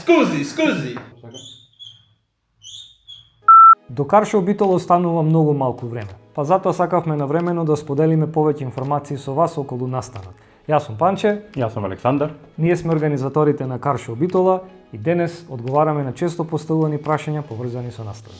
Скузи! До Каршоу Битола останува многу малку време, па затоа сакавме навремено да споделиме повеќе информации со вас околу настанот. Јас сум Панче, Јас сум Александар. ние сме организаторите на Каршоу Битола и денес одговараме на често поставувани прашања поврзани со настанот.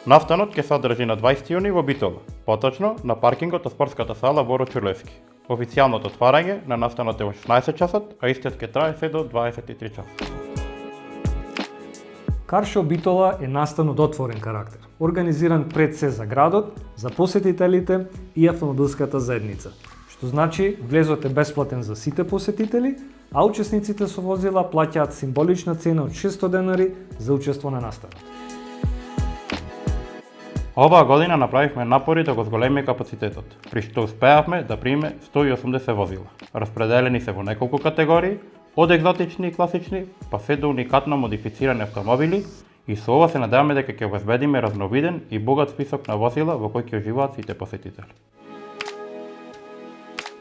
Настанот ќе се одржи на 20 јуни во Битола, поточно на паркингот од спортската сала Боро Чурлевски. Официјалното отварање на настанот е во 16 часот, а истиот ќе трае се до 23 часот. Каршоу Битола е настан од отворен карактер, организиран пред се за градот, за посетителите и автомобилската заедница, што значи влезот е бесплатен за сите посетители, а учесниците со возила плаќаат символична цена од 600 денари за учество на настанот. Оваа година направивме напори да го зголемиме капацитетот, при што успеавме да примеме 180 возила. Распределени се во неколку категории, од екзотични и класични, па се до уникатно модифицирани автомобили, и со ова се надеваме дека ќе обезбедиме разновиден и богат список на возила во кој ќе уживаат сите посетители.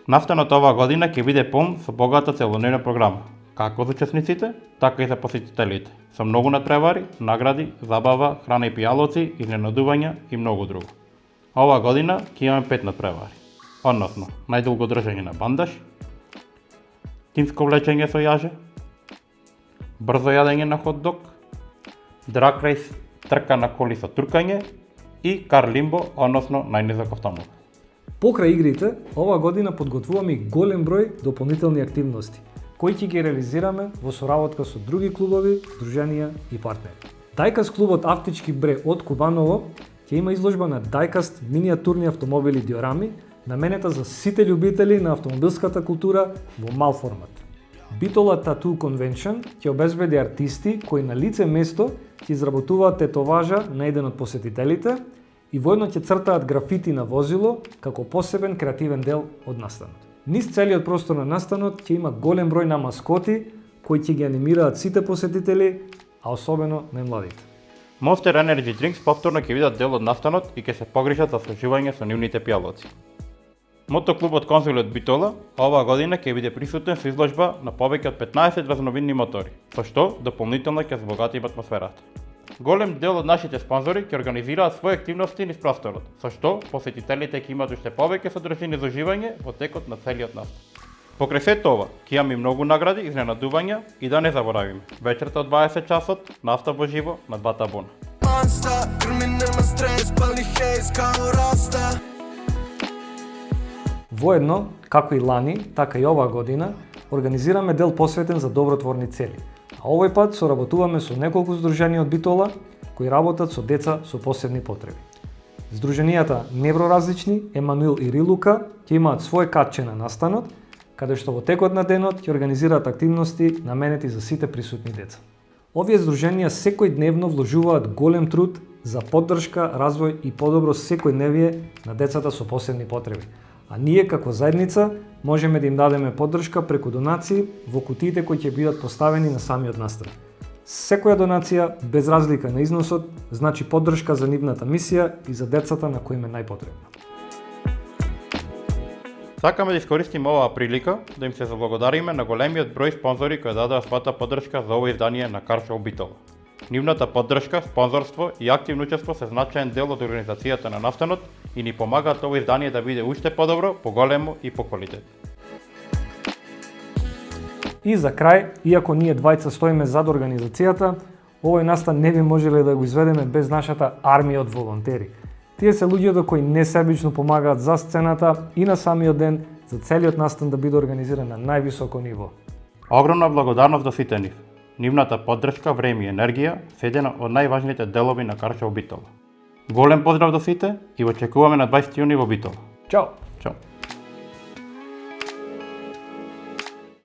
Настанот оваа година ќе биде полн со богата целодневна програма, како за учесниците, така и за посетителите, со многу натпревари, награди, забава, храна и пијалоци, изненадувања и многу друго. Оваа година ќе имаме 5 натпревари, односно најдолго држање на бандаж, тимско влечење со јаже, брзо јадење на хот-дог, драг рейс, трка на коли со туркање и кар лимбо, односно најнизок автомобил. Покрај игрите, оваа година подготвуваме и голем број дополнителни активности, кои ќе ги реализираме во соработка со други клубови, здруженија и партнери. Дајкаст клубот Автички Бре од Кубаново ќе има изложба на дајкаст минијатурни автомобили диорами, наменета за сите љубители на автомобилската култура во мал формат. Битола Tattoo Convention ќе обезбеди артисти кои на лице место ќе изработуваат тетоважа на еден од посетителите и воедно ќе цртаат графити на возило како посебен креативен дел од настанот. Низ целиот простор на настанот ќе има голем број на маскоти кои ќе ги анимираат сите посетители, а особено најмладите. Monster Energy Drinks повторно ќе бидат дел од настанот и ќе се погрижат за сложување со нивните пијалоци. Мотоклубот Конзули од Битола оваа година ќе биде присутен со изложба на повеќе од 15 разновидни мотори, со што дополнително ќе збогатиме атмосферата. Голем дел од нашите спонзори ќе организираат своји активности низ просторот, со што посетителите ќе имаат уште повеќе содржини за уживање во текот на целиот настан. Покрај сето ова, ќе имаме многу награди, изненадувања и да не заборавиме, вечерта од 20 часот, нафта во живо на два табуна. Воедно, како и лани, така и оваа година, организираме дел посветен за добротворни цели. А овој пат соработуваме со неколку здруженија од Битола кои работат со деца со посебни потреби. Здруженијата Невроразлични, Емануил и Рилука ќе имаат свој катче на настанот, каде што во текот на денот ќе организираат активности наменети за сите присутни деца. Овие здруженија секојдневно вложуваат голем труд за поддршка, развој и подобро секојдневие на децата со посебни потреби. А ние како заедница можеме да им дадеме поддршка преку донации во кутиите кои ќе бидат поставени на самиот настан. Секоја донација, без разлика на износот, значи поддршка за нивната мисија и за децата на кои им е најпотребна. Сакаме да искористиме оваа прилика да им се заблагодариме на големиот број спонзори кои дадоа својата поддршка за ова издание на Каршоу Битола. Нивната поддршка, спонзорство и активно учество се значаен дел од организацијата на настанот и ни помагаат ова издание да биде уште подобро, поголемо и по квалитет. И за крај, иако ние двајца стоиме зад организацијата, овој настан не би можеле да го изведеме без нашата армија од волонтери. Тие се луѓето кои несебично помагаат за сцената и на самиот ден за целиот настан да биде организиран на највисоко ниво. Огромна благодарност до сите нив. Нивната поддршка, време и енергија се еден од најважните делови на Каршоу Битола. Голем поздрав до сите и очекуваме на 20 јуни во Битола. Чао!